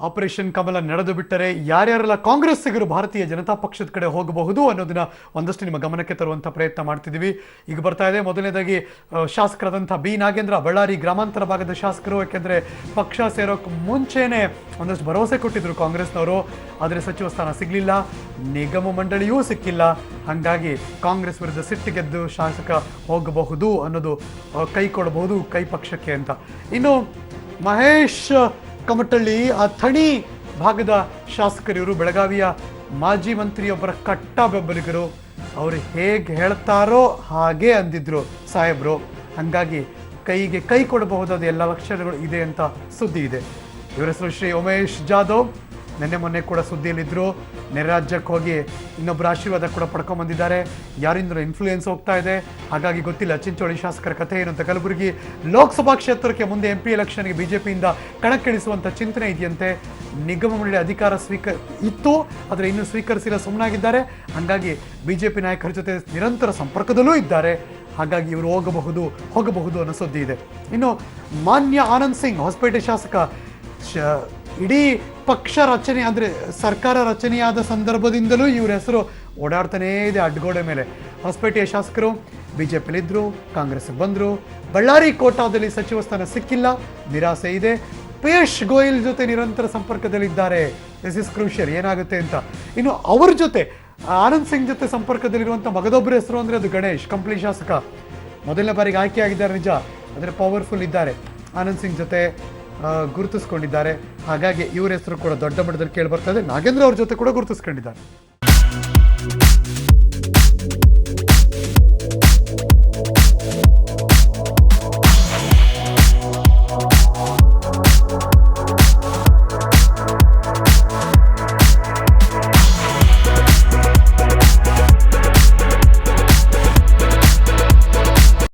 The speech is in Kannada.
ಆಪರೇಷನ್ ಕಮಲ ನಡೆದು ಬಿಟ್ಟರೆ ಯಾರ್ಯಾರೆಲ್ಲ ಕಾಂಗ್ರೆಸ್ಸಿಗರು ಭಾರತೀಯ ಜನತಾ ಪಕ್ಷದ ಕಡೆ ಹೋಗಬಹುದು ಅನ್ನೋದನ್ನ ಒಂದಷ್ಟು ನಿಮ್ಮ ಗಮನಕ್ಕೆ ತರುವಂಥ ಪ್ರಯತ್ನ ಮಾಡ್ತಿದ್ದೀವಿ. ಈಗ ಬರ್ತಾ ಇದೆ ಮೊದಲನೇದಾಗಿ ಶಾಸಕರಾದಂಥ ಬಿ ನಾಗೇಂದ್ರ, ಬಳ್ಳಾರಿ ಗ್ರಾಮಾಂತರ ಭಾಗದ ಶಾಸಕರು. ಯಾಕೆಂದರೆ ಪಕ್ಷ ಸೇರೋಕ್ಕೆ ಮುಂಚೆನೇ ಒಂದಷ್ಟು ಭರವಸೆ ಕೊಟ್ಟಿದ್ರು ಕಾಂಗ್ರೆಸ್ನವರು, ಆದರೆ ಸಚಿವ ಸ್ಥಾನ ಸಿಗಲಿಲ್ಲ, ನಿಗಮ ಮಂಡಳಿಯೂ ಸಿಕ್ಕಿಲ್ಲ. ಹಾಗಾಗಿ ಕಾಂಗ್ರೆಸ್ ವಿರುದ್ಧ ಸಿಟ್ಟಿಗೆದ್ದು ಶಾಸಕ ಹೋಗಬಹುದು ಅನ್ನೋದು, ಕೈ ಕೊಡಬಹುದು ಕೈ ಪಕ್ಷಕ್ಕೆ ಅಂತ. ಇನ್ನು ಮಹೇಶ್ ಕಮಟಳ್ಳಿ, ಅಥಣಿ ಭಾಗದ ಶಾಸಕರಿವರು, ಬೆಳಗಾವಿಯ ಮಾಜಿ ಮಂತ್ರಿಯೊಬ್ಬರ ಕಟ್ಟ ಬೆಂಬಲಿಗರು. ಅವರು ಹೇಗೆ ಹೇಳ್ತಾರೋ ಹಾಗೆ ಅಂದಿದ್ರು ಸಾಹೇಬ್ರು. ಹಾಗಾಗಿ ಕೈಗೆ ಕೈ ಕೊಡಬಹುದಾದ ಎಲ್ಲ ಲಕ್ಷಣಗಳು ಇದೆ ಅಂತ ಸುದ್ದಿ ಇದೆ. ಇವರ ಹೆಸರು ಶ್ರೀ ಉಮೇಶ್ ಜಾಧವ್. ನಿನ್ನೆ ಮೊನ್ನೆ ಕೂಡ ಸುದ್ದಿಯಲ್ಲಿದ್ದರು. ನೆರೆ ರಾಜ್ಯಕ್ಕೆ ಹೋಗಿ ಇನ್ನೊಬ್ಬರ ಆಶೀರ್ವಾದ ಕೂಡ ಪಡ್ಕೊಂಬಂದಿದ್ದಾರೆ. ಯಾರಿಂದಲೂ ಇನ್ಫ್ಲೂಯೆನ್ಸ್ ಹೋಗ್ತಾ ಇದೆ, ಹಾಗಾಗಿ ಗೊತ್ತಿಲ್ಲ ಚಿಂಚೋಳಿ ಶಾಸಕರ ಕಥೆ ಏನು ಅಂತ. ಕಲಬುರಗಿ ಲೋಕಸಭಾ ಕ್ಷೇತ್ರಕ್ಕೆ ಮುಂದೆ MP ಎಲೆಕ್ಷನ್ಗೆ ಬಿಜೆಪಿಯಿಂದ ಕಣಕ್ಕಿಳಿಸುವಂಥ ಚಿಂತನೆ ಇದೆಯಂತೆ. ನಿಗಮ ಮಂಡಳಿ ಅಧಿಕಾರ ಇತ್ತು, ಆದರೆ ಇನ್ನೂ ಸ್ವೀಕರಿಸಿಲ್ಲ, ಸುಮ್ಮನಾಗಿದ್ದಾರೆ. ಹಾಗಾಗಿ ಬಿಜೆಪಿ ನಾಯಕರ ಜೊತೆ ನಿರಂತರ ಸಂಪರ್ಕದಲ್ಲೂ ಇದ್ದಾರೆ. ಹಾಗಾಗಿ ಇವರು ಹೋಗಬಹುದು ಅನ್ನೋ ಸುದ್ದಿ ಇದೆ. ಇನ್ನು ಮಾನ್ಯ ಆನಂದ್ ಸಿಂಗ್, ಹೊಸಪೇಟೆ ಶಾಸಕ, ಇಡೀ ಪಕ್ಷ ರಚನೆ ಅಂದರೆ ಸರ್ಕಾರ ರಚನೆಯಾದ ಸಂದರ್ಭದಿಂದಲೂ ಇವರ ಹೆಸರು ಓಡಾಡ್ತಾನೇ ಇದೆ ಅಡ್ಗೋಡೆ ಮೇಲೆ. ಹೊಸಪೇಟೆಯ ಶಾಸಕರು ಬಿಜೆಪಿಲಿದ್ದರು, ಕಾಂಗ್ರೆಸ್ಗೆ ಬಂದರು. ಬಳ್ಳಾರಿ ಕೋಟಾದಲ್ಲಿ ಸಚಿವ ಸ್ಥಾನ ಸಿಕ್ಕಿಲ್ಲ, ನಿರಾಸೆ ಇದೆ. ಪಿಯೂಷ್ ಗೋಯಲ್ ಜೊತೆ ನಿರಂತರ ಸಂಪರ್ಕದಲ್ಲಿದ್ದಾರೆ. ದಿಸ್ ಇಸ್ ಕ್ರೂಷಿಯಲ್, ಏನಾಗುತ್ತೆ ಅಂತ. ಇನ್ನು ಅವ್ರ ಜೊತೆ ಆನಂದ್ ಸಿಂಗ್ ಜೊತೆ ಸಂಪರ್ಕದಲ್ಲಿರುವಂಥ ಮಗದೊಬ್ಬರ ಹೆಸರು ಅಂದರೆ ಅದು ಗಣೇಶ್, ಕಂಪ್ಲಿ ಶಾಸಕ. ಮೊದಲನೇ ಬಾರಿಗೆ ಆಯ್ಕೆಯಾಗಿದ್ದಾರೆ ನಿಜ, ಆದರೆ ಪವರ್ಫುಲ್ ಇದ್ದಾರೆ. ಆನಂದ್ ಸಿಂಗ್ ಜೊತೆ ಗುರುತಿಸ್ಕೊಂಡಿದ್ದಾರೆ. ಹಾಗಾಗಿ ಇವರ ಹೆಸರು ಕೂಡ ದೊಡ್ಡ ಮಟ್ಟದಲ್ಲಿ ಕೇಳಿ ಬರ್ತದೆ. ನಾಗೇಂದ್ರ ಅವ್ರ ಜೊತೆ ಕೂಡ ಗುರುತಿಸ್ಕೊಂಡಿದ್ದಾರೆ.